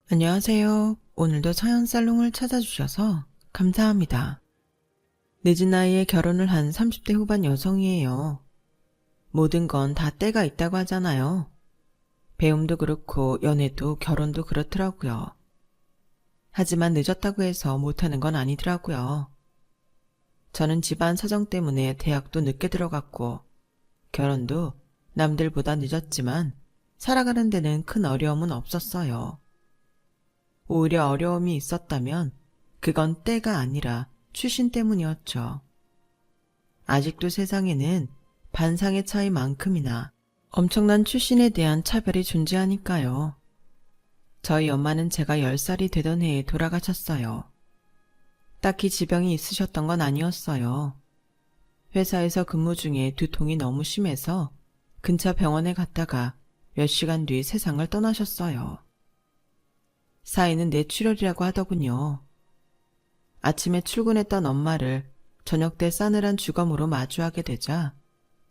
안녕하세요. 오늘도 서현살롱을 찾아주셔서 감사합니다. 늦은 나이에 결혼을 한 30대 후반 여성이에요. 모든 건 다 때가 있다고 하잖아요. 배움도 그렇고 연애도 결혼도 그렇더라고요. 하지만 늦었다고 해서 못하는 건 아니더라고요. 저는 집안 사정 때문에 대학도 늦게 들어갔고 결혼도 남들보다 늦었지만 살아가는 데는 큰 어려움은 없었어요. 오히려 어려움이 있었다면 그건 때가 아니라 출신 때문이었죠. 아직도 세상에는 반상의 차이만큼이나 엄청난 출신에 대한 차별이 존재하니까요. 저희 엄마는 제가 10살이 되던 해에 돌아가셨어요. 딱히 지병이 있으셨던 건 아니었어요. 회사에서 근무 중에 두통이 너무 심해서 근처 병원에 갔다가 몇 시간 뒤 세상을 떠나셨어요. 사인은 뇌출혈이라고 하더군요. 아침에 출근했던 엄마를 저녁 때 싸늘한 주검으로 마주하게 되자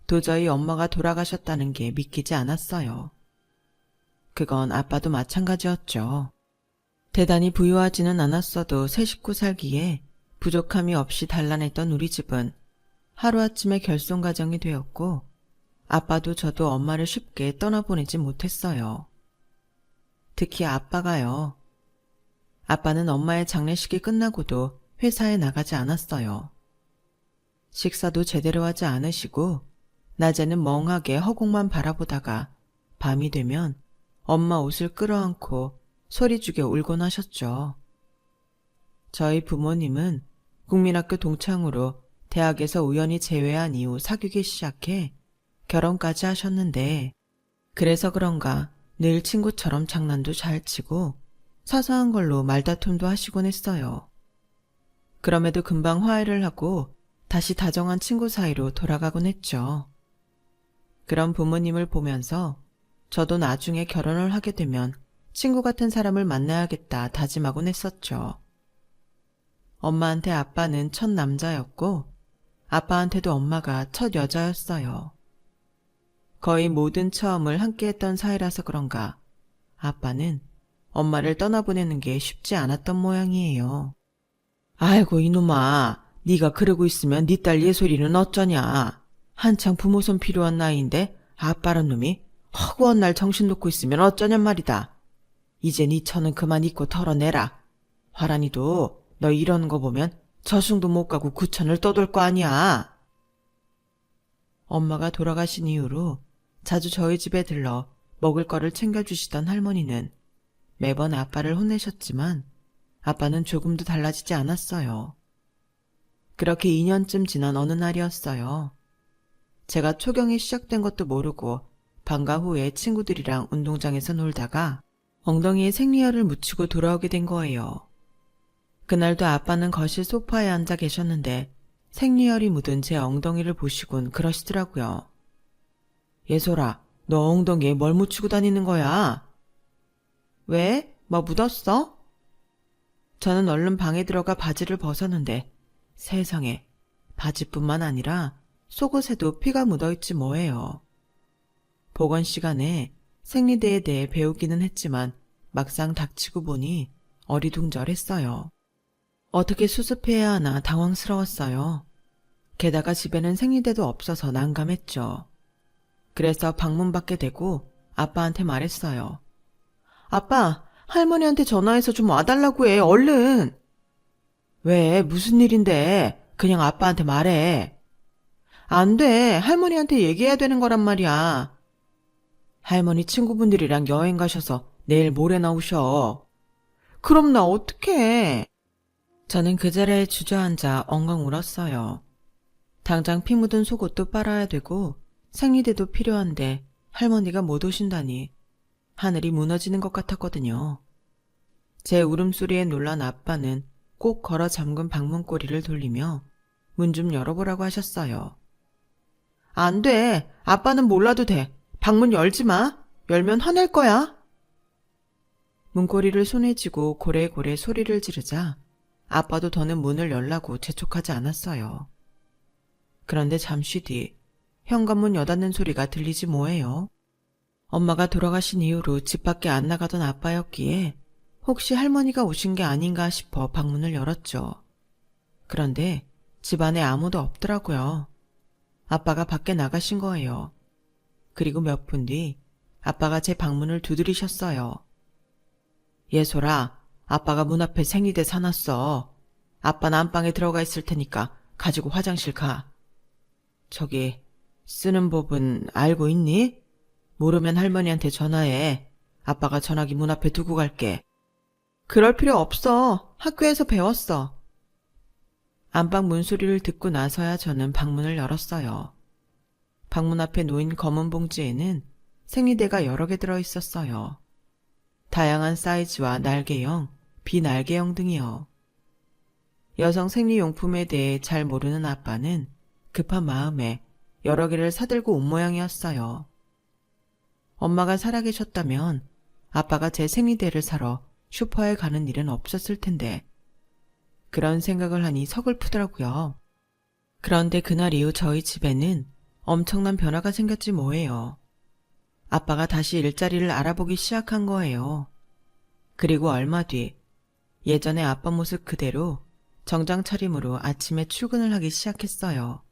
도저히 엄마가 돌아가셨다는 게 믿기지 않았어요. 그건 아빠도 마찬가지였죠. 대단히 부유하지는 않았어도 세 식구 살기에 부족함이 없이 단란했던 우리 집은 하루아침에 결손가정이 되었고 아빠도 저도 엄마를 쉽게 떠나보내지 못했어요. 특히 아빠가요. 아빠는 엄마의 장례식이 끝나고도 회사에 나가지 않았어요. 식사도 제대로 하지 않으시고 낮에는 멍하게 허공만 바라보다가 밤이 되면 엄마 옷을 끌어안고 소리 죽여 울곤 하셨죠. 저희 부모님은 국민학교 동창으로 대학에서 우연히 제외한 이후 사귀기 시작해 결혼까지 하셨는데 그래서 그런가 늘 친구처럼 장난도 잘 치고 사소한 걸로 말다툼도 하시곤 했어요. 그럼에도 금방 화해를 하고 다시 다정한 친구 사이로 돌아가곤 했죠. 그런 부모님을 보면서 저도 나중에 결혼을 하게 되면 친구 같은 사람을 만나야겠다 다짐하곤 했었죠. 엄마한테 아빠는 첫 남자였고 아빠한테도 엄마가 첫 여자였어요. 거의 모든 처음을 함께 했던 사이라서 그런가 아빠는 엄마를 떠나보내는 게 쉽지 않았던 모양이에요. 아이고 이놈아, 네가 그러고 있으면 네 딸 예솔이는 어쩌냐. 한창 부모 손 필요한 나이인데 아빠란 놈이 허구한 날 정신 놓고 있으면 어쩌냔 말이다. 이제 네 처는 그만 잊고 털어내라. 화란이도 너 이러는 거 보면 저승도 못 가고 구천을 떠돌 거 아니야. 엄마가 돌아가신 이후로 자주 저희 집에 들러 먹을 거를 챙겨주시던 할머니는 매번 아빠를 혼내셨지만 아빠는 조금도 달라지지 않았어요. 그렇게 2년쯤 지난 어느 날이었어요. 제가 초경이 시작된 것도 모르고 방과 후에 친구들이랑 운동장에서 놀다가 엉덩이에 생리혈을 묻히고 돌아오게 된 거예요. 그날도 아빠는 거실 소파에 앉아 계셨는데 생리혈이 묻은 제 엉덩이를 보시곤 그러시더라고요. 예솔아, 너 엉덩이에 뭘 묻히고 다니는 거야? 왜? 뭐 묻었어? 저는 얼른 방에 들어가 바지를 벗었는데 세상에 바지뿐만 아니라 속옷에도 피가 묻어있지 뭐예요. 보건 시간에 생리대에 대해 배우기는 했지만 막상 닥치고 보니 어리둥절했어요. 어떻게 수습해야 하나 당황스러웠어요. 게다가 집에는 생리대도 없어서 난감했죠. 그래서 방문 받게 되고 아빠한테 말했어요. 아빠, 할머니한테 전화해서 좀 와달라고 해, 얼른. 왜, 무슨 일인데? 그냥 아빠한테 말해. 안 돼, 할머니한테 얘기해야 되는 거란 말이야. 할머니 친구분들이랑 여행 가셔서 내일 모레 나오셔. 그럼 나 어떡해? 저는 그 자리에 주저앉아 엉엉 울었어요. 당장 피 묻은 속옷도 빨아야 되고 생리대도 필요한데 할머니가 못 오신다니 하늘이 무너지는 것 같았거든요. 제 울음소리에 놀란 아빠는 꼭 걸어 잠근 방문고리를 돌리며 문 좀 열어보라고 하셨어요. 안 돼. 아빠는 몰라도 돼. 방문 열지 마. 열면 화낼 거야. 문고리를 손에 쥐고 고래고래 소리를 지르자 아빠도 더는 문을 열라고 재촉하지 않았어요. 그런데 잠시 뒤 현관문 여닫는 소리가 들리지 뭐예요. 엄마가 돌아가신 이후로 집 밖에 안 나가던 아빠였기에 혹시 할머니가 오신 게 아닌가 싶어 방문을 열었죠. 그런데 집 안에 아무도 없더라고요. 아빠가 밖에 나가신 거예요. 그리고 몇 분 뒤 아빠가 제 방문을 두드리셨어요. 예솔아, 아빠가 문 앞에 생리대 사놨어. 아빠는 안방에 들어가 있을 테니까 가지고 화장실 가. 저기, 쓰는 법은 알고 있니? 모르면 할머니한테 전화해. 아빠가 전화기 문 앞에 두고 갈게. 그럴 필요 없어. 학교에서 배웠어. 안방 문소리를 듣고 나서야 저는 방문을 열었어요. 방문 앞에 놓인 검은 봉지에는 생리대가 여러 개 들어있었어요. 다양한 사이즈와 날개형, 비날개형 등이요. 여성 생리용품에 대해 잘 모르는 아빠는 급한 마음에 여러 개를 사들고 온 모양이었어요. 엄마가 살아계셨다면 아빠가 제 생리대를 사러 슈퍼에 가는 일은 없었을 텐데 그런 생각을 하니 서글프더라고요. 그런데 그날 이후 저희 집에는 엄청난 변화가 생겼지 뭐예요. 아빠가 다시 일자리를 알아보기 시작한 거예요. 그리고 얼마 뒤 예전에 아빠 모습 그대로 정장 차림으로 아침에 출근을 하기 시작했어요.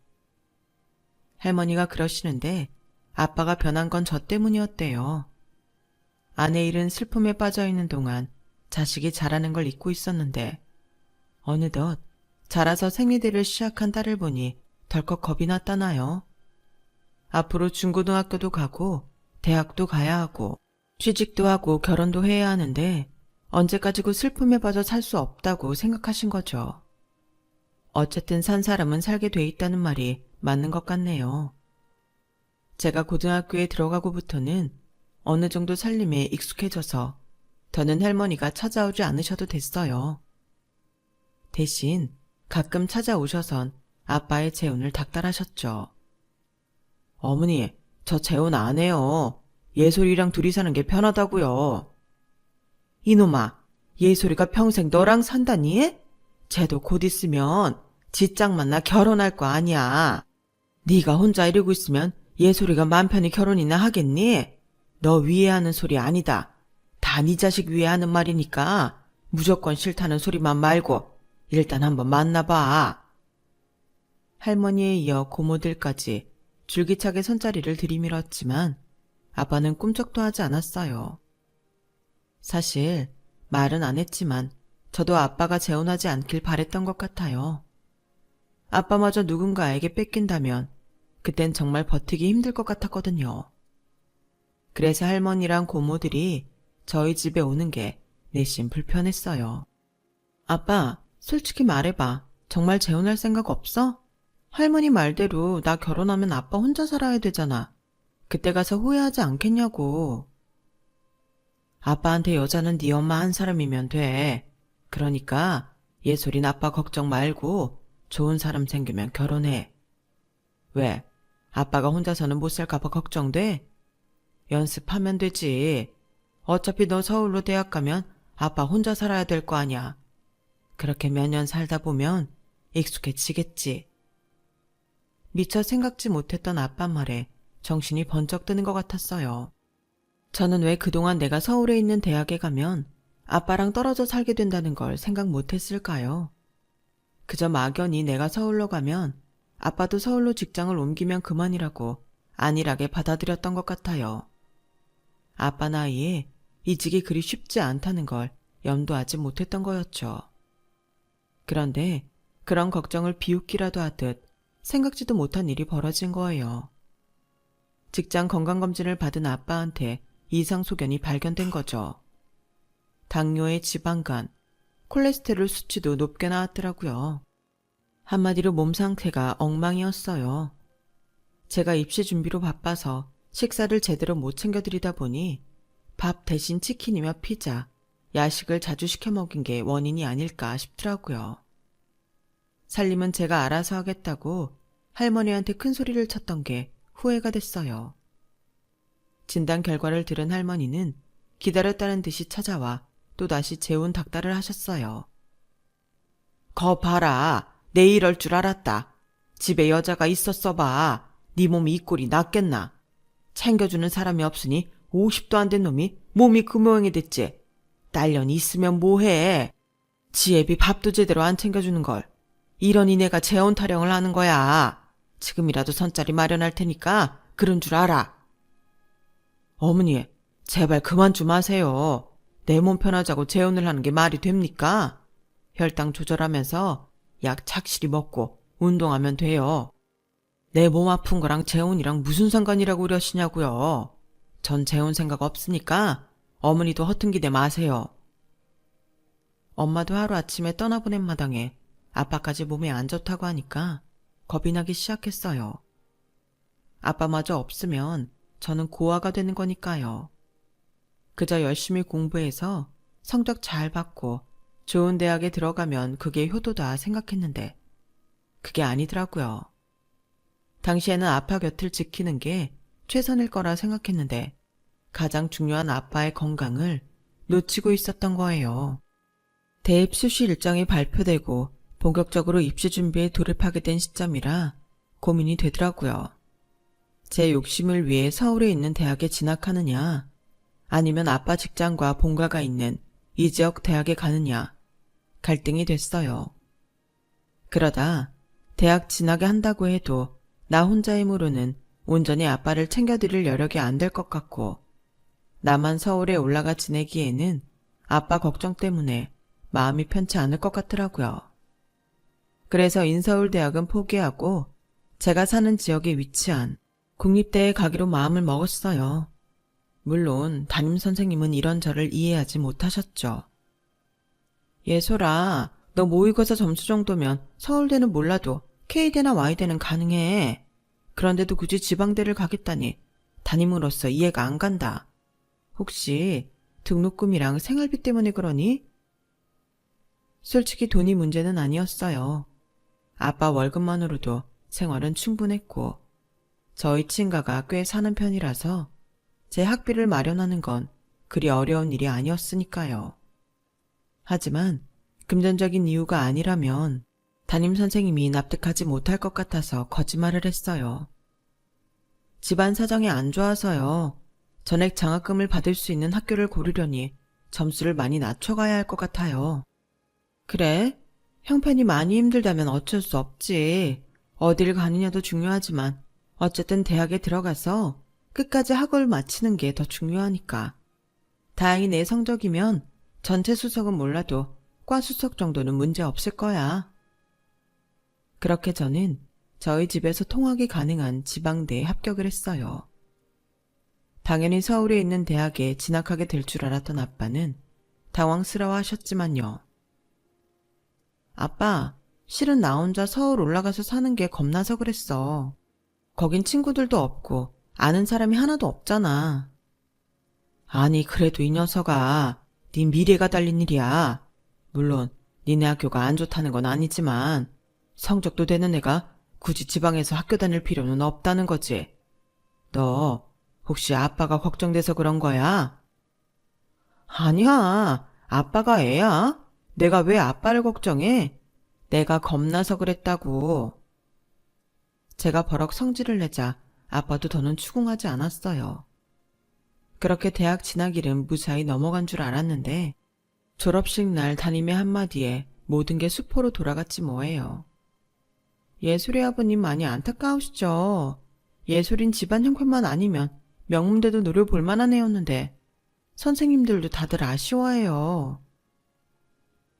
할머니가 그러시는데 아빠가 변한 건 저 때문이었대요. 아내 일은 슬픔에 빠져있는 동안 자식이 자라는 걸 잊고 있었는데 어느덧 자라서 생리대를 시작한 딸을 보니 덜컥 겁이 났다나요. 앞으로 중고등학교도 가고 대학도 가야 하고 취직도 하고 결혼도 해야 하는데 언제까지고 슬픔에 빠져 살 수 없다고 생각하신 거죠. 어쨌든 산 사람은 살게 돼 있다는 말이 맞는 것 같네요. 제가 고등학교에 들어가고부터는 어느 정도 살림에 익숙해져서 더는 할머니가 찾아오지 않으셔도 됐어요. 대신 가끔 찾아오셔선 아빠의 재혼을 닥달하셨죠. 어머니, 저 재혼 안 해요. 예솔이랑 둘이 사는 게 편하다고요. 이놈아, 예솔이가 평생 너랑 산다니? 쟤도 곧 있으면 지짝 만나 결혼할 거 아니야. 네가 혼자 이러고 있으면 예솔이가 맘 편히 결혼이나 하겠니? 너 위해 하는 소리 아니다. 다 네 자식 위해 하는 말이니까 무조건 싫다는 소리만 말고 일단 한번 만나봐. 할머니에 이어 고모들까지 줄기차게 손자리를 들이밀었지만 아빠는 꿈쩍도 하지 않았어요. 사실 말은 안 했지만 저도 아빠가 재혼하지 않길 바랬던 것 같아요. 아빠마저 누군가에게 뺏긴다면 그땐 정말 버티기 힘들 것 같았거든요. 그래서 할머니랑 고모들이 저희 집에 오는 게 내심 불편했어요. 아빠, 솔직히 말해봐. 정말 재혼할 생각 없어? 할머니 말대로 나 결혼하면 아빠 혼자 살아야 되잖아. 그때 가서 후회하지 않겠냐고. 아빠한테 여자는 네 엄마 한 사람이면 돼. 그러니까 예솔인 아빠 걱정 말고 좋은 사람 생기면 결혼해. 왜? 아빠가 혼자서는 못 살까봐 걱정돼? 연습하면 되지. 어차피 너 서울로 대학 가면 아빠 혼자 살아야 될 거 아니야. 그렇게 몇 년 살다 보면 익숙해지겠지. 미처 생각지 못했던 아빠 말에 정신이 번쩍 드는 것 같았어요. 저는 왜 그동안 내가 서울에 있는 대학에 가면 아빠랑 떨어져 살게 된다는 걸 생각 못했을까요? 그저 막연히 내가 서울로 가면 아빠도 서울로 직장을 옮기면 그만이라고 안일하게 받아들였던 것 같아요. 아빠 나이에 이직이 그리 쉽지 않다는 걸 염두하지 못했던 거였죠. 그런데 그런 걱정을 비웃기라도 하듯 생각지도 못한 일이 벌어진 거예요. 직장 건강검진을 받은 아빠한테 이상 소견이 발견된 거죠. 당뇨에 지방간, 콜레스테롤 수치도 높게 나왔더라고요. 한마디로 몸 상태가 엉망이었어요. 제가 입시 준비로 바빠서 식사를 제대로 못 챙겨드리다 보니 밥 대신 치킨이며 피자, 야식을 자주 시켜 먹인 게 원인이 아닐까 싶더라고요. 살림은 제가 알아서 하겠다고 할머니한테 큰 소리를 쳤던 게 후회가 됐어요. 진단 결과를 들은 할머니는 기다렸다는 듯이 찾아와 또다시 재혼 닥달을 하셨어요. 거 봐라. 내 이럴 줄 알았다. 집에 여자가 있었어 봐. 네 몸이 이 꼴이 낫겠나. 챙겨주는 사람이 없으니 50도 안 된 놈이 몸이 그 모양이 됐지. 딸년이 있으면 뭐해. 지 애비 밥도 제대로 안 챙겨주는 걸. 이러니 내가 재혼 타령을 하는 거야. 지금이라도 선자리 마련할 테니까 그런 줄 알아. 어머니, 제발 그만 좀 하세요. 내 몸 편하자고 재혼을 하는 게 말이 됩니까? 혈당 조절하면서 약 착실히 먹고 운동하면 돼요. 내 몸 아픈 거랑 재혼이랑 무슨 상관이라고 그러시냐고요. 전 재혼 생각 없으니까 어머니도 허퉁기대 마세요. 엄마도 하루아침에 떠나보낸 마당에 아빠까지 몸에 안 좋다고 하니까 겁이 나기 시작했어요. 아빠마저 없으면 저는 고아가 되는 거니까요. 그저 열심히 공부해서 성적 잘 받고 좋은 대학에 들어가면 그게 효도다 생각했는데 그게 아니더라고요. 당시에는 아빠 곁을 지키는 게 최선일 거라 생각했는데 가장 중요한 아빠의 건강을 놓치고 있었던 거예요. 대입 수시 일정이 발표되고 본격적으로 입시 준비에 돌입하게 된 시점이라 고민이 되더라고요. 제 욕심을 위해 서울에 있는 대학에 진학하느냐, 아니면 아빠 직장과 본가가 있는 이 지역 대학에 가느냐, 갈등이 됐어요. 그러다 대학 진학에 한다고 해도 나 혼자의 힘으로는 온전히 아빠를 챙겨드릴 여력이 안 될 것 같고, 나만 서울에 올라가 지내기에는 아빠 걱정 때문에 마음이 편치 않을 것 같더라고요. 그래서 인서울대학은 포기하고 제가 사는 지역에 위치한 국립대에 가기로 마음을 먹었어요. 물론 담임선생님은 이런 저를 이해하지 못하셨죠. 예솔아, 너 모의고사 점수 정도면 서울대는 몰라도 K대나 Y대는 가능해. 그런데도 굳이 지방대를 가겠다니 담임으로서 이해가 안 간다. 혹시 등록금이랑 생활비 때문에 그러니? 솔직히 돈이 문제는 아니었어요. 아빠 월급만으로도 생활은 충분했고 저희 친가가 꽤 사는 편이라서 제 학비를 마련하는 건 그리 어려운 일이 아니었으니까요. 하지만 금전적인 이유가 아니라면 담임선생님이 납득하지 못할 것 같아서 거짓말을 했어요. 집안 사정이 안 좋아서요. 전액 장학금을 받을 수 있는 학교를 고르려니 점수를 많이 낮춰가야 할 것 같아요. 그래? 형편이 많이 힘들다면 어쩔 수 없지. 어딜 가느냐도 중요하지만 어쨌든 대학에 들어가서 끝까지 학업을 마치는 게 더 중요하니까. 다행히 내 성적이면 전체 수석은 몰라도 과 수석 정도는 문제 없을 거야. 그렇게 저는 저희 집에서 통학이 가능한 지방대에 합격을 했어요. 당연히 서울에 있는 대학에 진학하게 될 줄 알았던 아빠는 당황스러워 하셨지만요. 아빠, 실은 나 혼자 서울 올라가서 사는 게 겁나서 그랬어. 거긴 친구들도 없고 아는 사람이 하나도 없잖아. 아니, 그래도 이 녀석아, 네 미래가 달린 일이야. 물론 니네 학교가 안 좋다는 건 아니지만 성적도 되는 애가 굳이 지방에서 학교 다닐 필요는 없다는 거지. 너 혹시 아빠가 걱정돼서 그런 거야? 아니야, 아빠가 애야. 내가 왜 아빠를 걱정해? 내가 겁나서 그랬다고. 제가 버럭 성질을 내자 아빠도 더는 추궁하지 않았어요. 그렇게 대학 진학일은 무사히 넘어간 줄 알았는데 졸업식 날 담임의 한마디에 모든 게 수포로 돌아갔지 뭐예요. 예술이 아버님 많이 안타까우시죠. 예술인 집안 형편만 아니면 명문대도 노려볼 만한 애였는데 선생님들도 다들 아쉬워해요.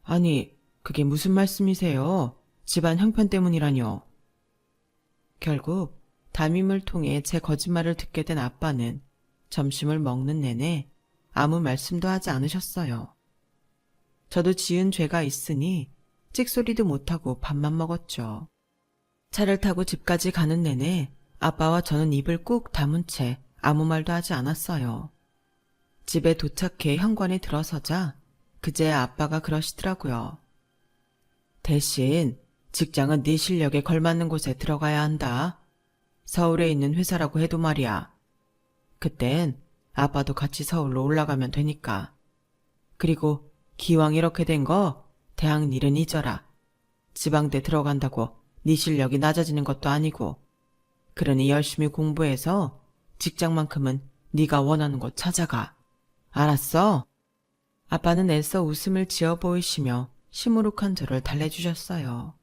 아니, 그게 무슨 말씀이세요? 집안 형편 때문이라뇨. 결국 담임을 통해 제 거짓말을 듣게 된 아빠는 점심을 먹는 내내 아무 말씀도 하지 않으셨어요. 저도 지은 죄가 있으니 찍소리도 못하고 밥만 먹었죠. 차를 타고 집까지 가는 내내 아빠와 저는 입을 꾹 다문 채 아무 말도 하지 않았어요. 집에 도착해 현관에 들어서자 그제야 아빠가 그러시더라고요. 대신 직장은 네 실력에 걸맞는 곳에 들어가야 한다. 서울에 있는 회사라고 해도 말이야. 그땐 아빠도 같이 서울로 올라가면 되니까. 그리고 기왕 이렇게 된 거 대학 일은 잊어라. 지방대 들어간다고 네 실력이 낮아지는 것도 아니고. 그러니 열심히 공부해서 직장만큼은 네가 원하는 곳 찾아가. 알았어? 아빠는 애써 웃음을 지어 보이시며 시무룩한 저를 달래주셨어요.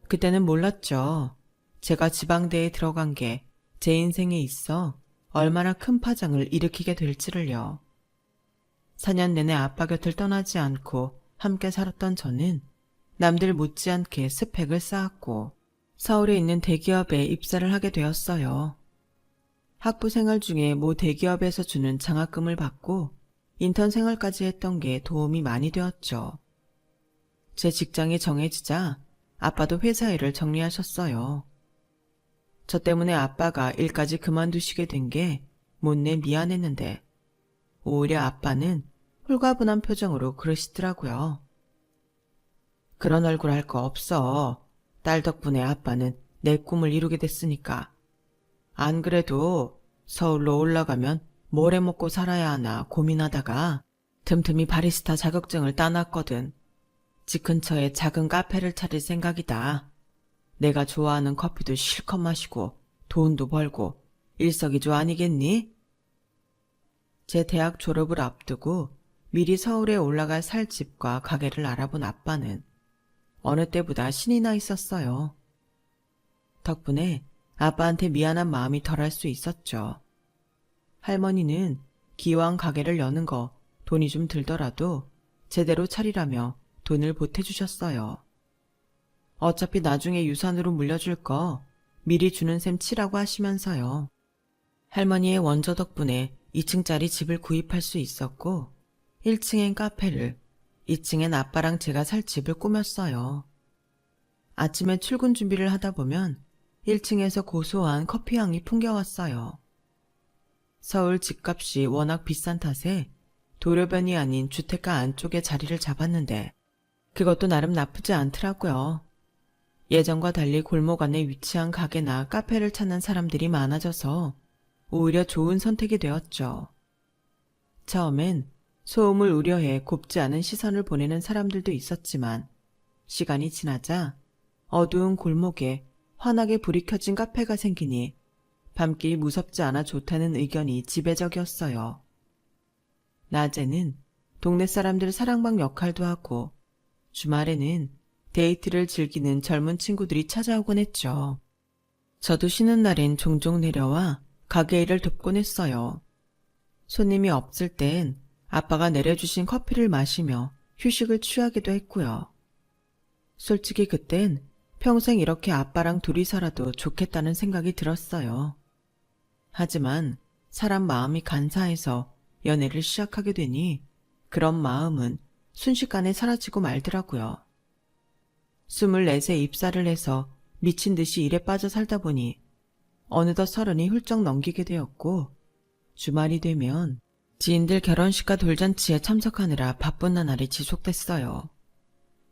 그때는 몰랐죠. 제가 지방대에 들어간 게 제 인생에 있어 얼마나 큰 파장을 일으키게 될지를요. 4년 내내 아빠 곁을 떠나지 않고 함께 살았던 저는 남들 못지않게 스펙을 쌓았고 서울에 있는 대기업에 입사를 하게 되었어요. 학부 생활 중에 모 대기업에서 주는 장학금을 받고 인턴 생활까지 했던 게 도움이 많이 되었죠. 제 직장이 정해지자 아빠도 회사 일을 정리하셨어요. 저 때문에 아빠가 일까지 그만두시게 된 게 못내 미안했는데 오히려 아빠는 홀가분한 표정으로 그러시더라고요. 그런 얼굴 할 거 없어. 딸 덕분에 아빠는 내 꿈을 이루게 됐으니까. 안 그래도 서울로 올라가면 뭘 해먹고 살아야 하나 고민하다가 틈틈이 바리스타 자격증을 따놨거든. 집 근처에 작은 카페를 차릴 생각이다. 내가 좋아하는 커피도 실컷 마시고 돈도 벌고 일석이조 아니겠니? 제 대학 졸업을 앞두고 미리 서울에 올라갈 살 집과 가게를 알아본 아빠는 어느 때보다 신이 나 있었어요. 덕분에 아빠한테 미안한 마음이 덜할 수 있었죠. 할머니는 기왕 가게를 여는 거 돈이 좀 들더라도 제대로 차리라며 돈을 보태주셨어요. 어차피 나중에 유산으로 물려줄 거 미리 주는 셈 치라고 하시면서요. 할머니의 원조 덕분에 2층짜리 집을 구입할 수 있었고 1층엔 카페를, 2층엔 아빠랑 제가 살 집을 꾸몄어요. 아침에 출근 준비를 하다 보면 1층에서 고소한 커피향이 풍겨왔어요. 서울 집값이 워낙 비싼 탓에 도로변이 아닌 주택가 안쪽에 자리를 잡았는데 그것도 나름 나쁘지 않더라고요. 예전과 달리 골목 안에 위치한 가게나 카페를 찾는 사람들이 많아져서 오히려 좋은 선택이 되었죠. 처음엔 소음을 우려해 곱지 않은 시선을 보내는 사람들도 있었지만 시간이 지나자 어두운 골목에 환하게 불이 켜진 카페가 생기니 밤길이 무섭지 않아 좋다는 의견이 지배적이었어요. 낮에는 동네 사람들 사랑방 역할도 하고 주말에는 데이트를 즐기는 젊은 친구들이 찾아오곤 했죠. 저도 쉬는 날엔 종종 내려와 가게 일을 돕곤 했어요. 손님이 없을 땐 아빠가 내려주신 커피를 마시며 휴식을 취하기도 했고요. 솔직히 그땐 평생 이렇게 아빠랑 둘이 살아도 좋겠다는 생각이 들었어요. 하지만 사람 마음이 간사해서 연애를 시작하게 되니 그런 마음은 순식간에 사라지고 말더라고요. 24세 입사를 해서 미친 듯이 일에 빠져 살다 보니 어느덧 30이 훌쩍 넘기게 되었고 주말이 되면 지인들 결혼식과 돌잔치에 참석하느라 바쁜 나날이 지속됐어요.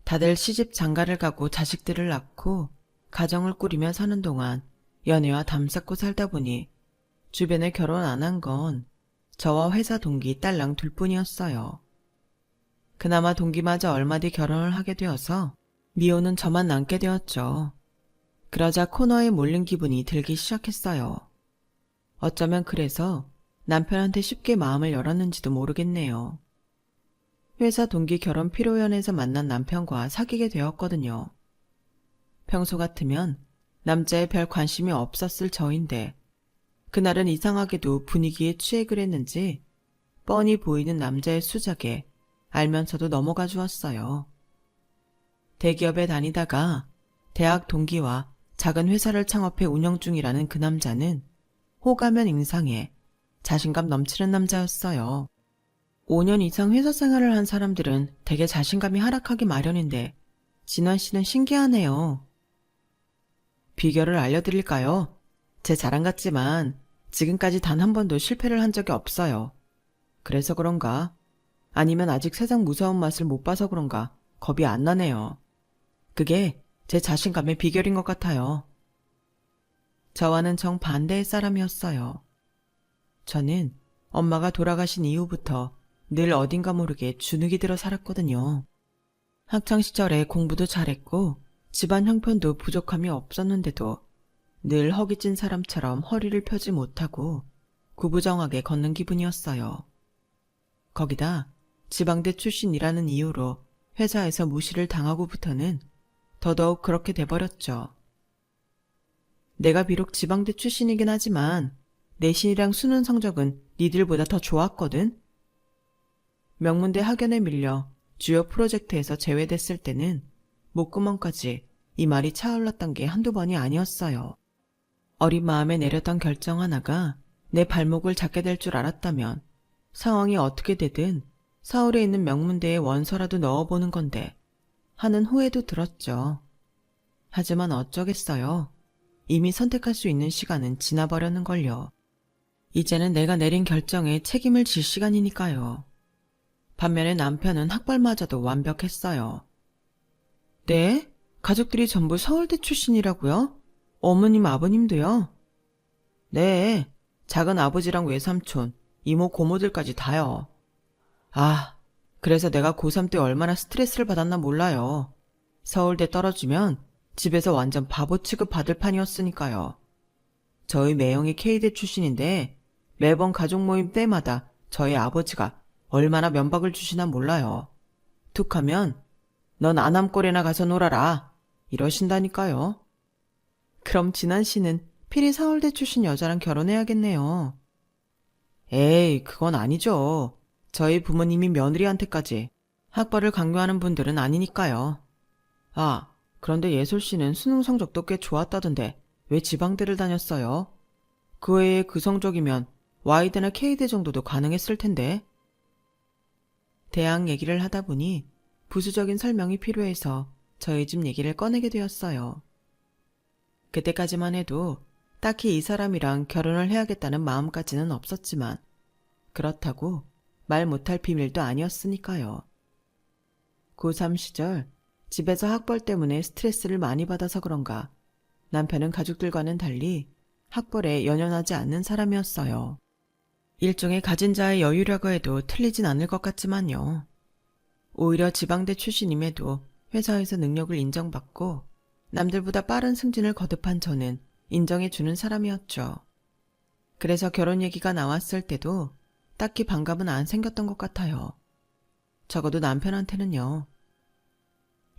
다들 시집 장가를 가고 자식들을 낳고 가정을 꾸리며 사는 동안 연애와 담쌓고 살다 보니 주변에 결혼 안 한 건 저와 회사 동기 딸랑 둘뿐이었어요. 그나마 동기마저 얼마 뒤 결혼을 하게 되어서 미호는 저만 남게 되었죠. 그러자 코너에 몰린 기분이 들기 시작했어요. 어쩌면 그래서 남편한테 쉽게 마음을 열었는지도 모르겠네요. 회사 동기 결혼 피로연에서 만난 남편과 사귀게 되었거든요. 평소 같으면 남자에 별 관심이 없었을 저인데 그날은 이상하게도 분위기에 취해 그랬는지 뻔히 보이는 남자의 수작에 알면서도 넘어가 주었어요. 대기업에 다니다가 대학 동기와 작은 회사를 창업해 운영 중이라는 그 남자는 호가면 인상에 자신감 넘치는 남자였어요. 5년 이상 회사 생활을 한 사람들은 대개 자신감이 하락하기 마련인데 진환 씨는 신기하네요. 비결을 알려드릴까요? 제 자랑 같지만 지금까지 단 한 번도 실패를 한 적이 없어요. 그래서 그런가? 아니면 아직 세상 무서운 맛을 못 봐서 그런가 겁이 안 나네요. 그게 제 자신감의 비결인 것 같아요. 저와는 정반대의 사람이었어요. 저는 엄마가 돌아가신 이후부터 늘 어딘가 모르게 주눅이 들어 살았거든요. 학창시절에 공부도 잘했고 집안 형편도 부족함이 없었는데도 늘 허기진 사람처럼 허리를 펴지 못하고 구부정하게 걷는 기분이었어요. 거기다 지방대 출신이라는 이유로 회사에서 무시를 당하고부터는 더더욱 그렇게 돼버렸죠. 내가 비록 지방대 출신이긴 하지만 내신이랑 수능 성적은 니들보다 더 좋았거든. 명문대 학연에 밀려 주요 프로젝트에서 제외됐을 때는 목구멍까지 이 말이 차올랐던 게 한두 번이 아니었어요. 어린 마음에 내렸던 결정 하나가 내 발목을 잡게 될 줄 알았다면 상황이 어떻게 되든 서울에 있는 명문대에 원서라도 넣어보는 건데 하는 후회도 들었죠. 하지만 어쩌겠어요. 이미 선택할 수 있는 시간은 지나버렸는걸요. 이제는 내가 내린 결정에 책임을 질 시간이니까요. 반면에 남편은 학벌마저도 완벽했어요. 네? 가족들이 전부 서울대 출신이라고요? 어머님, 아버님도요? 네, 작은 아버지랑 외삼촌, 이모, 고모들까지 다요. 아, 그래서 내가 고3 때 얼마나 스트레스를 받았나 몰라요. 서울대 떨어지면 집에서 완전 바보 취급 받을 판이었으니까요. 저희 매형이 K대 출신인데 매번 가족 모임 때마다 저희 아버지가 얼마나 면박을 주시나 몰라요. 툭 하면 넌 아남골에나 가서 놀아라 이러신다니까요. 그럼 진한 씨는 필히 서울대 출신 여자랑 결혼해야겠네요. 에이, 그건 아니죠. 저희 부모님이 며느리한테까지 학벌을 강요하는 분들은 아니니까요. 아, 그런데 예솔 씨는 수능 성적도 꽤 좋았다던데 왜 지방대를 다녔어요? 그 외에 그 성적이면 Y대나 K대 정도도 가능했을 텐데. 대학 얘기를 하다 보니 부수적인 설명이 필요해서 저희 집 얘기를 꺼내게 되었어요. 그때까지만 해도 딱히 이 사람이랑 결혼을 해야겠다는 마음까지는 없었지만 그렇다고 말 못할 비밀도 아니었으니까요. 고3 시절 집에서 학벌 때문에 스트레스를 많이 받아서 그런가 남편은 가족들과는 달리 학벌에 연연하지 않는 사람이었어요. 일종의 가진 자의 여유라고 해도 틀리진 않을 것 같지만요. 오히려 지방대 출신임에도 회사에서 능력을 인정받고 남들보다 빠른 승진을 거듭한 저는 인정해주는 사람이었죠. 그래서 결혼 얘기가 나왔을 때도 딱히 반감은 안 생겼던 것 같아요. 적어도 남편한테는요.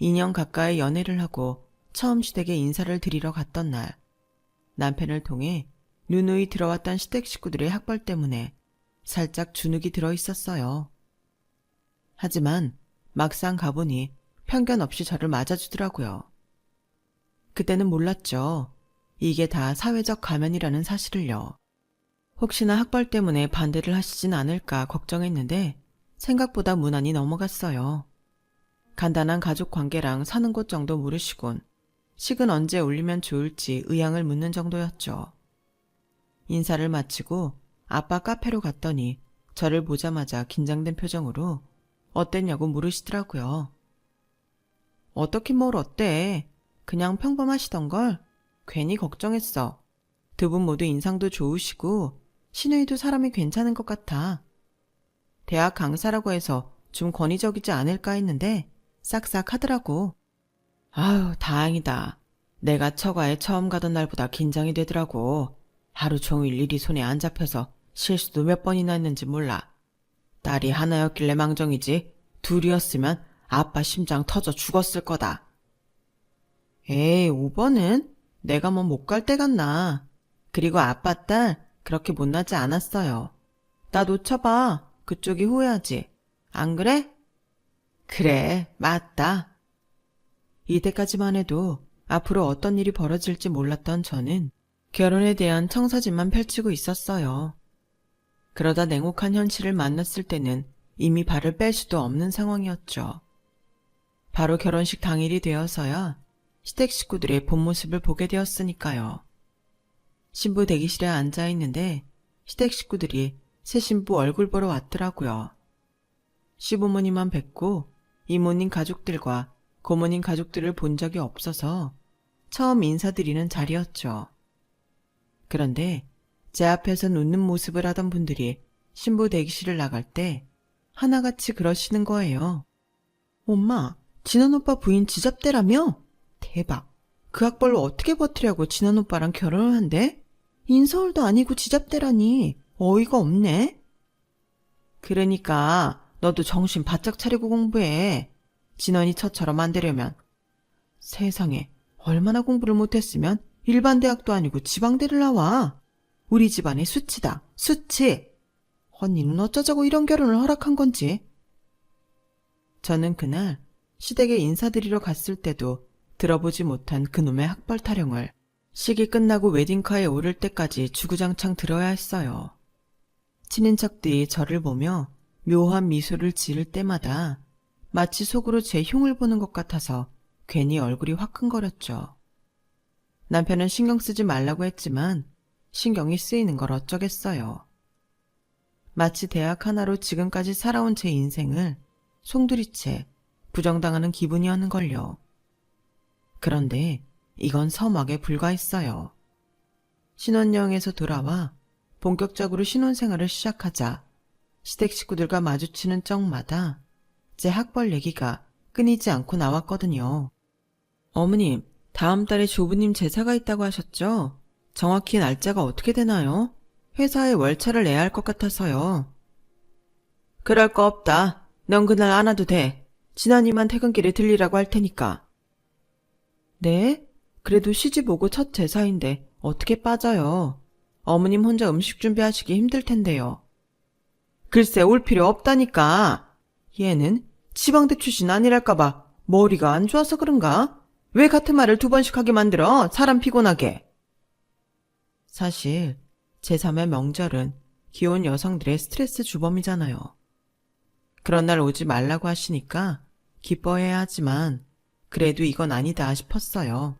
2년 가까이 연애를 하고 처음 시댁에 인사를 드리러 갔던 날, 남편을 통해 누누이 들어왔던 시댁 식구들의 학벌 때문에 살짝 주눅이 들어 있었어요. 하지만 막상 가보니 편견 없이 저를 맞아주더라고요. 그때는 몰랐죠. 이게 다 사회적 가면이라는 사실을요. 혹시나 학벌 때문에 반대를 하시진 않을까 걱정했는데 생각보다 무난히 넘어갔어요. 간단한 가족 관계랑 사는 곳 정도 물으시곤 식은 언제 올리면 좋을지 의향을 묻는 정도였죠. 인사를 마치고 아빠 카페로 갔더니 저를 보자마자 긴장된 표정으로 어땠냐고 물으시더라고요. 어떻긴 뭘 어때? 그냥 평범하시던걸? 괜히 걱정했어. 두 분 모두 인상도 좋으시고 시누이도 사람이 괜찮은 것 같아. 대학 강사라고 해서 좀 권위적이지 않을까 했는데 싹싹 하더라고. 아유, 다행이다. 내가 처가에 처음 가던 날보다 긴장이 되더라고. 하루 종일 일이 손에 안 잡혀서 실수도 몇 번이나 했는지 몰라. 딸이 하나였길래 망정이지 둘이었으면 아빠 심장 터져 죽었을 거다. 에이, 5번은? 내가 뭐 못 갈 때 같나. 그리고 아빠 딸 그렇게 못나지 않았어요. 나 놓쳐봐. 그쪽이 후회하지. 안 그래? 그래, 맞다. 이때까지만 해도 앞으로 어떤 일이 벌어질지 몰랐던 저는 결혼에 대한 청사진만 펼치고 있었어요. 그러다 냉혹한 현실을 만났을 때는 이미 발을 뺄 수도 없는 상황이었죠. 바로 결혼식 당일이 되어서야 시댁 식구들의 본 모습을 보게 되었으니까요. 신부 대기실에 앉아 있는데 시댁 식구들이 새 신부 얼굴 보러 왔더라고요. 시부모님만 뵙고 이모님 가족들과 고모님 가족들을 본 적이 없어서 처음 인사드리는 자리였죠. 그런데 제 앞에서 웃는 모습을 하던 분들이 신부 대기실을 나갈 때 하나같이 그러시는 거예요. 엄마, 진원 오빠 부인 지잡대라며? 대박. 그 학벌로 어떻게 버티려고 진원 오빠랑 결혼을 한대? 인서울도 아니고 지잡대라니 어이가 없네. 그러니까 너도 정신 바짝 차리고 공부해. 진원이 처처럼 안 되려면. 세상에, 얼마나 공부를 못했으면 일반 대학도 아니고 지방대를 나와. 우리 집안의 수치다, 수치. 언니는 어쩌자고 이런 결혼을 허락한 건지. 저는 그날 시댁에 인사드리러 갔을 때도 들어보지 못한 그놈의 학벌 타령을 식이 끝나고 웨딩카에 오를 때까지 주구장창 들어야 했어요. 친인척들이 저를 보며 묘한 미소를 지을 때마다 마치 속으로 제 흉을 보는 것 같아서 괜히 얼굴이 화끈거렸죠. 남편은 신경 쓰지 말라고 했지만 신경이 쓰이는 걸 어쩌겠어요. 마치 대학 하나로 지금까지 살아온 제 인생을 송두리째 부정당하는 기분이었는걸요. 그런데 이건 서막에 불과했어요. 신혼여행에서 돌아와 본격적으로 신혼생활을 시작하자 시댁 식구들과 마주치는 적마다 제 학벌 얘기가 끊이지 않고 나왔거든요. 어머님, 다음 달에 조부님 제사가 있다고 하셨죠? 정확히 날짜가 어떻게 되나요? 회사에 월차를 내야 할 것 같아서요. 그럴 거 없다. 넌 그날 안 와도 돼. 진아님만 퇴근길에 들리라고 할 테니까. 네? 그래도 시집 오고 첫 제사인데 어떻게 빠져요? 어머님 혼자 음식 준비하시기 힘들 텐데요. 글쎄 올 필요 없다니까. 얘는 지방대 출신 아니랄까봐 머리가 안 좋아서 그런가? 왜 같은 말을 두 번씩 하게 만들어? 사람 피곤하게. 사실 제3의 명절은 귀여운 여성들의 스트레스 주범이잖아요. 그런 날 오지 말라고 하시니까 기뻐해야 하지만 그래도 이건 아니다 싶었어요.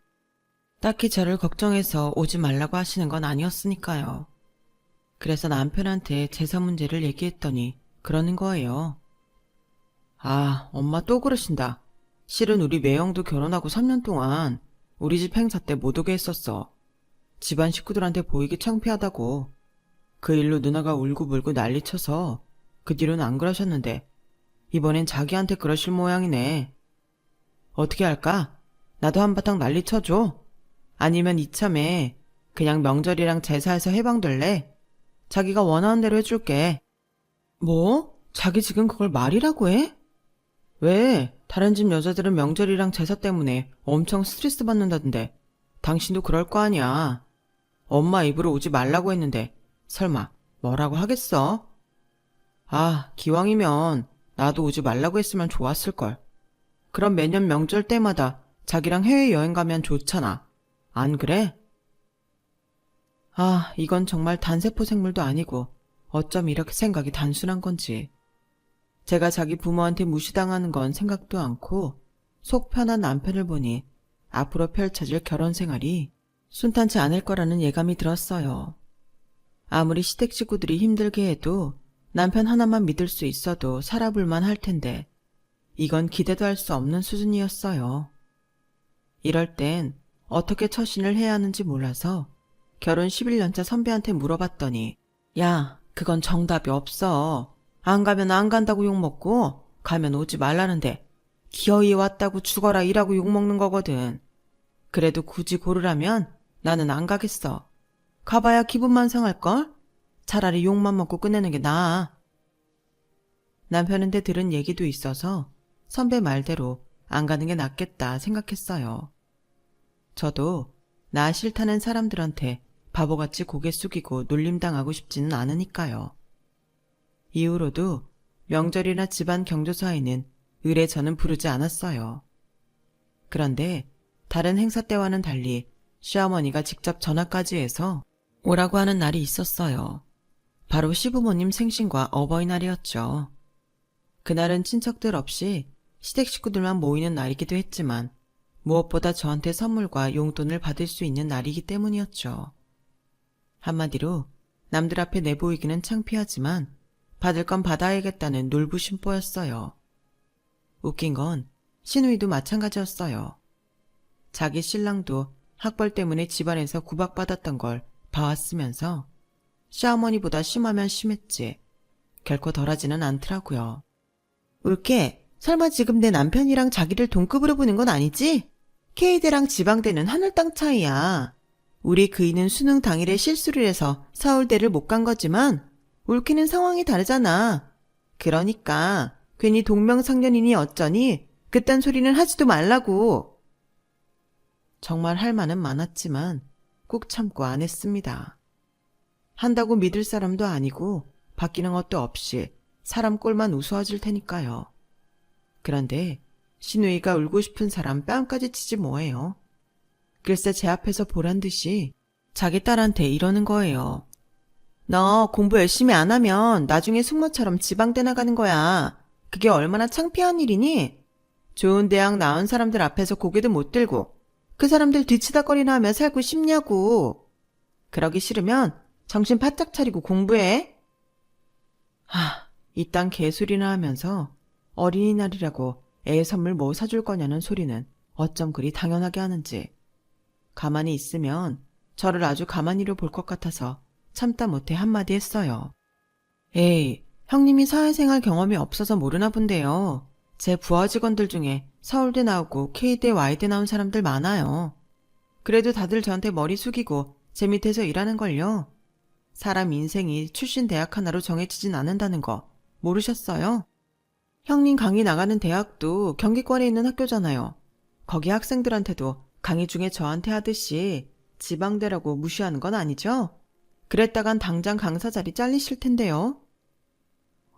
딱히 저를 걱정해서 오지 말라고 하시는 건 아니었으니까요. 그래서 남편한테 제사 문제를 얘기했더니 그러는 거예요. 아, 엄마 또 그러신다. 실은 우리 매형도 결혼하고 3년 동안 우리 집 행사 때 못 오게 했었어. 집안 식구들한테 보이기 창피하다고. 그 일로 누나가 울고불고 난리쳐서 그 뒤로는 안 그러셨는데 이번엔 자기한테 그러실 모양이네. 어떻게 할까? 나도 한바탕 난리 쳐줘. 아니면 이참에 그냥 명절이랑 제사에서 해방될래? 자기가 원하는 대로 해줄게. 뭐? 자기 지금 그걸 말이라고 해? 왜? 다른 집 여자들은 명절이랑 제사 때문에 엄청 스트레스 받는다던데 당신도 그럴 거 아니야. 엄마 입으로 오지 말라고 했는데 설마 뭐라고 하겠어? 아, 기왕이면 나도 오지 말라고 했으면 좋았을걸. 그럼 매년 명절 때마다 자기랑 해외여행 가면 좋잖아. 안 그래? 아, 이건 정말 단세포 생물도 아니고 어쩜 이렇게 생각이 단순한 건지. 제가 자기 부모한테 무시당하는 건 생각도 않고 속 편한 남편을 보니 앞으로 펼쳐질 결혼 생활이 순탄치 않을 거라는 예감이 들었어요. 아무리 시댁 식구들이 힘들게 해도 남편 하나만 믿을 수 있어도 살아볼만 할 텐데 이건 기대도 할 수 없는 수준이었어요. 이럴 땐 어떻게 처신을 해야 하는지 몰라서 결혼 11년차 선배한테 물어봤더니 야, 그건 정답이 없어. 안 가면 안 간다고 욕먹고 가면 오지 말라는데 기어이 왔다고 죽어라 이라고 욕먹는 거거든. 그래도 굳이 고르라면 나는 안 가겠어. 가봐야 기분만 상할걸? 차라리 욕만 먹고 끝내는 게 나아. 남편한테 들은 얘기도 있어서 선배 말대로 안 가는 게 낫겠다 생각했어요. 저도 나 싫다는 사람들한테 바보같이 고개 숙이고 놀림당하고 싶지는 않으니까요. 이후로도 명절이나 집안 경조사에는 의례 저는 부르지 않았어요. 그런데 다른 행사 때와는 달리 시어머니가 직접 전화까지 해서 오라고 하는 날이 있었어요. 바로 시부모님 생신과 어버이날이었죠. 그날은 친척들 없이 시댁 식구들만 모이는 날이기도 했지만 무엇보다 저한테 선물과 용돈을 받을 수 있는 날이기 때문이었죠. 한마디로 남들 앞에 내보이기는 창피하지만 받을 건 받아야겠다는 놀부심보였어요. 웃긴 건 시누이도 마찬가지였어요. 자기 신랑도 학벌 때문에 집안에서 구박받았던 걸 봐왔으면서 시어머니보다 심하면 심했지 결코 덜하지는 않더라고요. 울게, 설마 지금 내 남편이랑 자기를 동급으로 보는 건 아니지? K대랑 지방대는 하늘 땅 차이야. 우리 그이는 수능 당일에 실수를 해서 서울대를 못 간 거지만 울기는 상황이 다르잖아. 그러니까 괜히 동명상련이니 어쩌니 그딴 소리는 하지도 말라고. 정말 할 말은 많았지만 꾹 참고 안 했습니다. 한다고 믿을 사람도 아니고 바뀌는 것도 없이 사람 꼴만 우스워질 테니까요. 그런데 신우이가 울고 싶은 사람 뺨까지 치지 뭐예요. 글쎄 제 앞에서 보란 듯이 자기 딸한테 이러는 거예요. 너 공부 열심히 안 하면 나중에 숙모처럼 지방대 나가는 거야. 그게 얼마나 창피한 일이니? 좋은 대학 나온 사람들 앞에서 고개도 못 들고 그 사람들 뒤치다거리나 하며 살고 싶냐고. 그러기 싫으면 정신 바짝 차리고 공부해. 이딴 개소리나 하면서 어린이날이라고 애 선물 뭐 사줄 거냐는 소리는 어쩜 그리 당연하게 하는지. 가만히 있으면 저를 아주 가만히로 볼 것 같아서 참다 못해 한마디 했어요. 에이, 형님이 사회생활 경험이 없어서 모르나 본데요. 제 부하 직원들 중에 서울대 나오고 K대, Y대 나온 사람들 많아요. 그래도 다들 저한테 머리 숙이고 제 밑에서 일하는걸요. 사람 인생이 출신 대학 하나로 정해지진 않는다는 거 모르셨어요? 형님 강의 나가는 대학도 경기권에 있는 학교잖아요. 거기 학생들한테도 강의 중에 저한테 하듯이 지방대라고 무시하는 건 아니죠? 그랬다간 당장 강사 자리 잘리실 텐데요.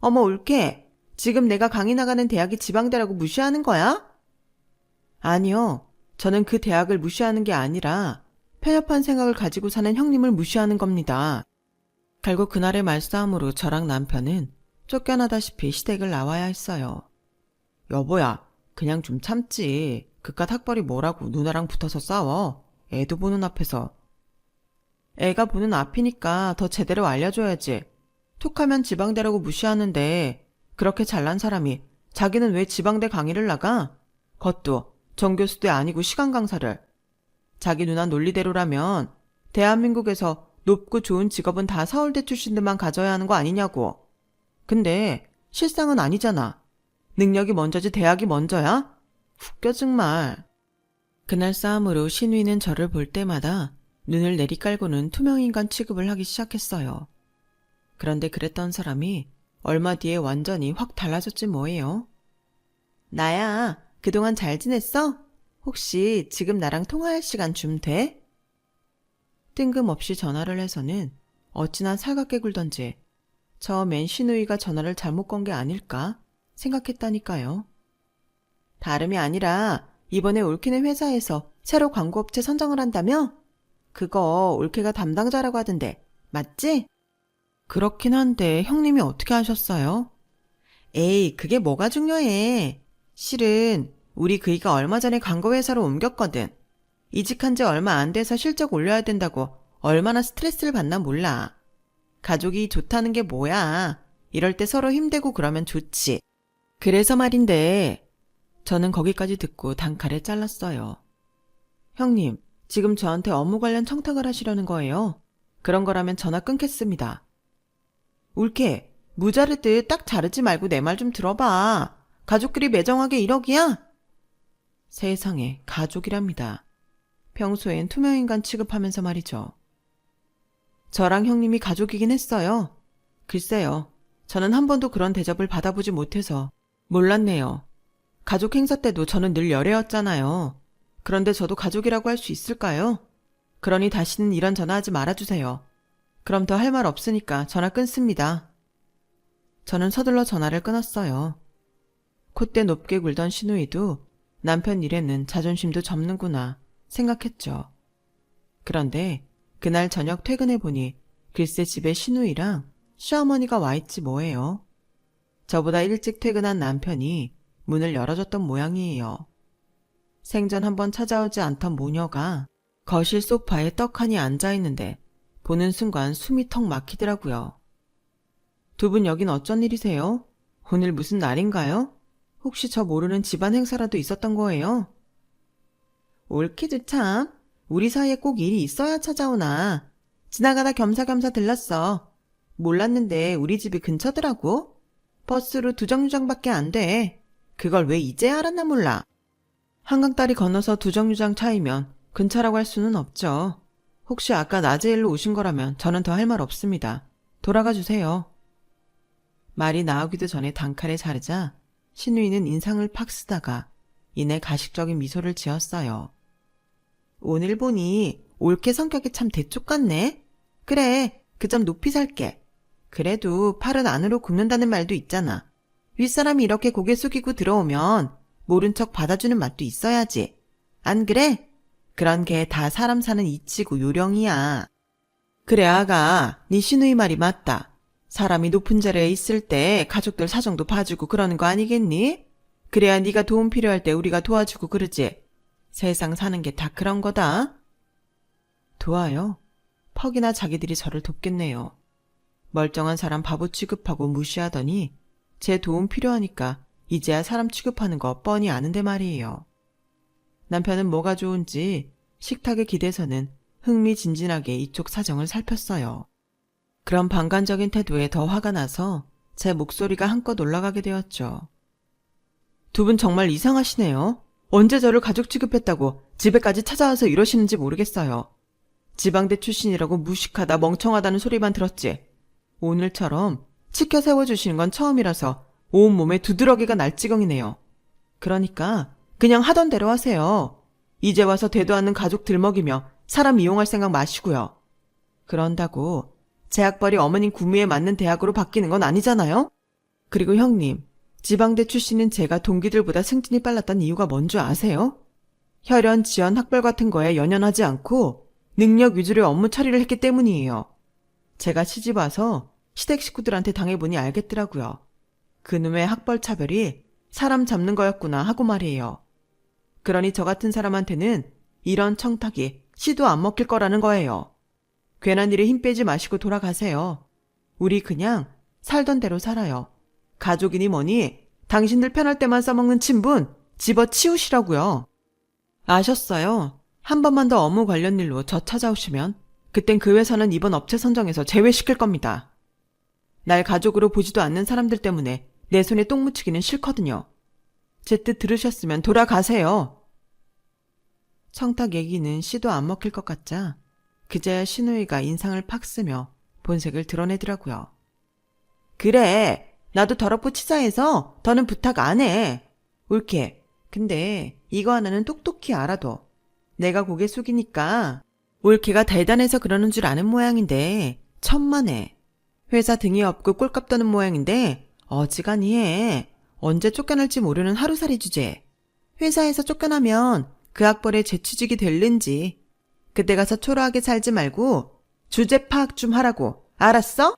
어머 올케, 지금 내가 강의 나가는 대학이 지방대라고 무시하는 거야? 아니요. 저는 그 대학을 무시하는 게 아니라 편협한 생각을 가지고 사는 형님을 무시하는 겁니다. 결국 그날의 말싸움으로 저랑 남편은 쫓겨나다시피 시댁을 나와야 했어요. 여보야, 그냥 좀 참지. 그깟 학벌이 뭐라고 누나랑 붙어서 싸워. 애도 보는 앞에서. 애가 보는 앞이니까 더 제대로 알려줘야지. 툭하면 지방대라고 무시하는데 그렇게 잘난 사람이 자기는 왜 지방대 강의를 나가? 그것도 정교수도 아니고 시간 강사를. 자기 누나 논리대로라면 대한민국에서 높고 좋은 직업은 다 서울대 출신들만 가져야 하는 거 아니냐고. 근데 실상은 아니잖아. 능력이 먼저지 대학이 먼저야? 웃겨 정말. 그날 싸움으로 신우이는 저를 볼 때마다 눈을 내리깔고는 투명인간 취급을 하기 시작했어요. 그런데 그랬던 사람이 얼마 뒤에 완전히 확 달라졌지 뭐예요. 나야, 그동안 잘 지냈어? 혹시 지금 나랑 통화할 시간 좀 돼? 뜬금없이 전화를 해서는 어찌나 살갑게 굴던지 처음엔 신우이가 전화를 잘못 건 게 아닐까 생각했다니까요. 다름이 아니라 이번에 올케네 회사에서 새로 광고업체 선정을 한다며? 그거 올케가 담당자라고 하던데 맞지? 그렇긴 한데 형님이 어떻게 하셨어요? 에이, 그게 뭐가 중요해. 실은 우리 그이가 얼마 전에 광고회사로 옮겼거든. 이직한 지 얼마 안 돼서 실적 올려야 된다고 얼마나 스트레스를 받나 몰라. 가족이 좋다는 게 뭐야. 이럴 때 서로 힘대고 그러면 좋지. 그래서 말인데 저는 거기까지 듣고 단칼에 잘랐어요. 형님, 지금 저한테 업무 관련 청탁을 하시려는 거예요. 그런 거라면 전화 끊겠습니다. 올케, 무자르듯 딱 자르지 말고 내 말 좀 들어봐. 가족끼리 매정하게 1억이야? 세상에, 가족이랍니다. 평소엔 투명인간 취급하면서 말이죠. 저랑 형님이 가족이긴 했어요. 글쎄요, 저는 한 번도 그런 대접을 받아보지 못해서 몰랐네요. 가족 행사 때도 저는 늘 열애였잖아요. 그런데 저도 가족이라고 할 수 있을까요? 그러니 다시는 이런 전화하지 말아주세요. 그럼 더 할 말 없으니까 전화 끊습니다. 저는 서둘러 전화를 끊었어요. 콧대 높게 굴던 신우이도 남편 일에는 자존심도 접는구나 생각했죠. 그런데 그날 저녁 퇴근해보니 글쎄 집에 신우이랑 시어머니가 와있지 뭐예요. 저보다 일찍 퇴근한 남편이 문을 열어줬던 모양이에요. 생전 한번 찾아오지 않던 모녀가 거실 소파에 떡하니 앉아있는데 보는 순간 숨이 턱 막히더라고요. 두 분 여긴 어쩐 일이세요? 오늘 무슨 날인가요? 혹시 저 모르는 집안 행사라도 있었던 거예요? 옳기도 참. 우리 사이에 꼭 일이 있어야 찾아오나. 지나가다 겸사겸사 들렀어. 몰랐는데 우리 집이 근처더라고. 버스로 2정류장밖에 안 돼. 그걸 왜 이제 알았나 몰라. 한강다리 건너서 2정류장 차이면 근처라고 할 수는 없죠. 혹시 아까 낮에 일로 오신 거라면 저는 더 할 말 없습니다. 돌아가 주세요. 말이 나오기도 전에 단칼에 자르자 신우이는 인상을 팍 쓰다가 이내 가식적인 미소를 지었어요. 오늘 보니 올케 성격이 참 대쪽 같네. 그래, 그 점 높이 살게. 그래도 팔은 안으로 굽는다는 말도 있잖아. 윗사람이 이렇게 고개 숙이고 들어오면 모른 척 받아주는 맛도 있어야지. 안 그래? 그런 게 다 사람 사는 이치고 요령이야. 그래 아가, 네 시누이 말이 맞다. 사람이 높은 자리에 있을 때 가족들 사정도 봐주고 그러는 거 아니겠니? 그래야 네가 도움 필요할 때 우리가 도와주고 그러지. 세상 사는 게 다 그런 거다. 도와요? 퍽이나 자기들이 저를 돕겠네요. 멀쩡한 사람 바보 취급하고 무시하더니 제 도움 필요하니까 이제야 사람 취급하는 거 뻔히 아는데 말이에요. 남편은 뭐가 좋은지 식탁에 기대서는 흥미진진하게 이쪽 사정을 살폈어요. 그런 방관적인 태도에 더 화가 나서 제 목소리가 한껏 올라가게 되었죠. 두 분 정말 이상하시네요. 언제 저를 가족 취급했다고 집에까지 찾아와서 이러시는지 모르겠어요. 지방대 출신이라고 무식하다 멍청하다는 소리만 들었지. 오늘처럼 치켜 세워주시는 건 처음이라서 온몸에 두드러기가 날 지경이네요. 그러니까 그냥 하던 대로 하세요. 이제 와서 대도 않는 가족 들먹이며 사람 이용할 생각 마시고요. 그런다고 제 학벌이 어머님 구미에 맞는 대학으로 바뀌는 건 아니잖아요? 그리고 형님, 지방대 출신인 제가 동기들보다 승진이 빨랐던 이유가 뭔 줄 아세요? 혈연, 지연, 학벌 같은 거에 연연하지 않고 능력 위주로 업무 처리를 했기 때문이에요. 제가 시집 와서 시댁 식구들한테 당해보니 알겠더라고요. 그놈의 학벌 차별이 사람 잡는 거였구나 하고 말이에요. 그러니 저 같은 사람한테는 이런 청탁이 씨도 안 먹힐 거라는 거예요. 괜한 일에 힘 빼지 마시고 돌아가세요. 우리 그냥 살던 대로 살아요. 가족이니 뭐니 당신들 편할 때만 써먹는 친분 집어치우시라고요. 아셨어요? 한 번만 더 업무 관련 일로 저 찾아오시면 그땐 그 회사는 이번 업체 선정에서 제외시킬 겁니다. 날 가족으로 보지도 않는 사람들 때문에 내 손에 똥 묻히기는 싫거든요. 제 뜻 들으셨으면 돌아가세요. 청탁 얘기는 씨도 안 먹힐 것 같자 그제야 신우이가 인상을 팍 쓰며 본색을 드러내더라고요. 그래, 나도 더럽고 치사해서 더는 부탁 안 해. 올케, 근데 이거 하나는 똑똑히 알아둬. 내가 고개 숙이니까 올케가 대단해서 그러는 줄 아는 모양인데 천만에. 회사 등이 없고 꼴값 떠는 모양인데 어지간히 해. 언제 쫓겨날지 모르는 하루살이 주제. 회사에서 쫓겨나면 그 학벌에 재취직이 될는지. 그때 가서 초라하게 살지 말고 주제 파악 좀 하라고. 알았어?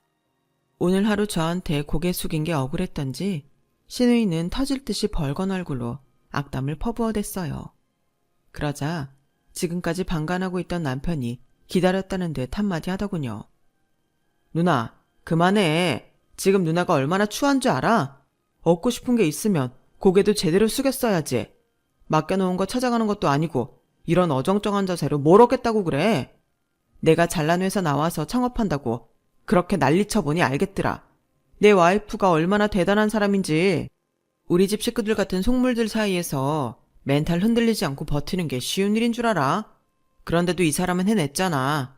오늘 하루 저한테 고개 숙인 게 억울했던지 신우이는 터질 듯이 벌건 얼굴로 악담을 퍼부어댔어요. 그러자 지금까지 방관하고 있던 남편이 기다렸다는 듯 한마디 하더군요. 누나, 그만해. 지금 누나가 얼마나 추한 줄 알아? 얻고 싶은 게 있으면 고개도 제대로 숙였어야지. 맡겨놓은 거 찾아가는 것도 아니고 이런 어정쩡한 자세로 뭘 얻겠다고 그래. 내가 잘난 회사 나와서 창업한다고 그렇게 난리쳐보니 알겠더라. 내 와이프가 얼마나 대단한 사람인지. 우리 집 식구들 같은 속물들 사이에서 멘탈 흔들리지 않고 버티는 게 쉬운 일인 줄 알아? 그런데도 이 사람은 해냈잖아.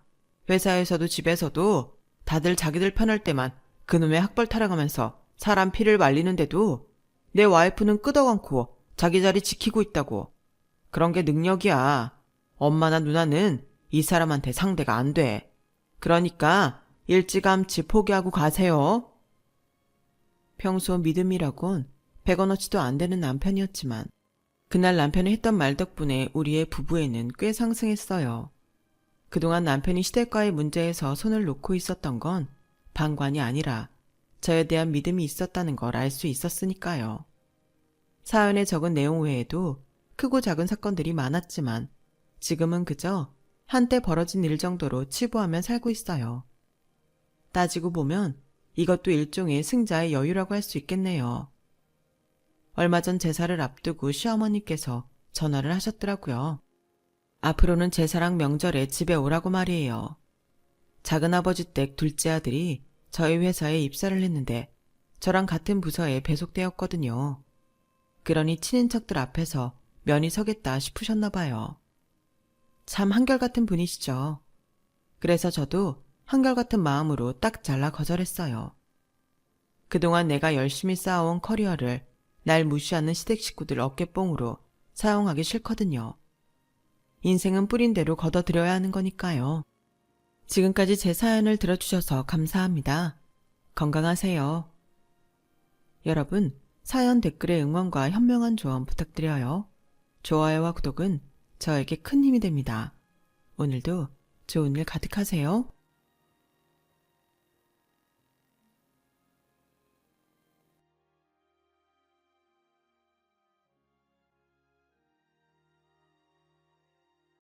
회사에서도 집에서도 다들 자기들 편할 때만 그놈의 학벌 타령하면서 사람 피를 말리는데도 내 와이프는 끄덕않고 자기 자리 지키고 있다고. 그런 게 능력이야. 엄마나 누나는 이 사람한테 상대가 안 돼. 그러니까 일찌감치 포기하고 가세요. 평소 믿음이라곤 100원어치도 안 되는 남편이었지만 그날 남편이 했던 말 덕분에 우리의 부부애는 꽤 상승했어요. 그동안 남편이 시댁과의 문제에서 손을 놓고 있었던 건 방관이 아니라 저에 대한 믿음이 있었다는 걸 알 수 있었으니까요. 사연에 적은 내용 외에도 크고 작은 사건들이 많았지만 지금은 그저 한때 벌어진 일 정도로 치부하며 살고 있어요. 따지고 보면 이것도 일종의 승자의 여유라고 할 수 있겠네요. 얼마 전 제사를 앞두고 시어머니께서 전화를 하셨더라고요. 앞으로는 제사랑 명절에 집에 오라고 말이에요. 작은아버지 댁 둘째 아들이 저희 회사에 입사를 했는데 저랑 같은 부서에 배속되었거든요. 그러니 친인척들 앞에서 면이 서겠다 싶으셨나 봐요. 참 한결같은 분이시죠. 그래서 저도 한결같은 마음으로 딱 잘라 거절했어요. 그동안 내가 열심히 쌓아온 커리어를 날 무시하는 시댁 식구들 어깨뽕으로 사용하기 싫거든요. 인생은 뿌린 대로 걷어들여야 하는 거니까요. 지금까지 제 사연을 들어주셔서 감사합니다. 건강하세요. 여러분, 사연 댓글에 응원과 현명한 조언 부탁드려요. 좋아요와 구독은 저에게 큰 힘이 됩니다. 오늘도 좋은 일 가득하세요.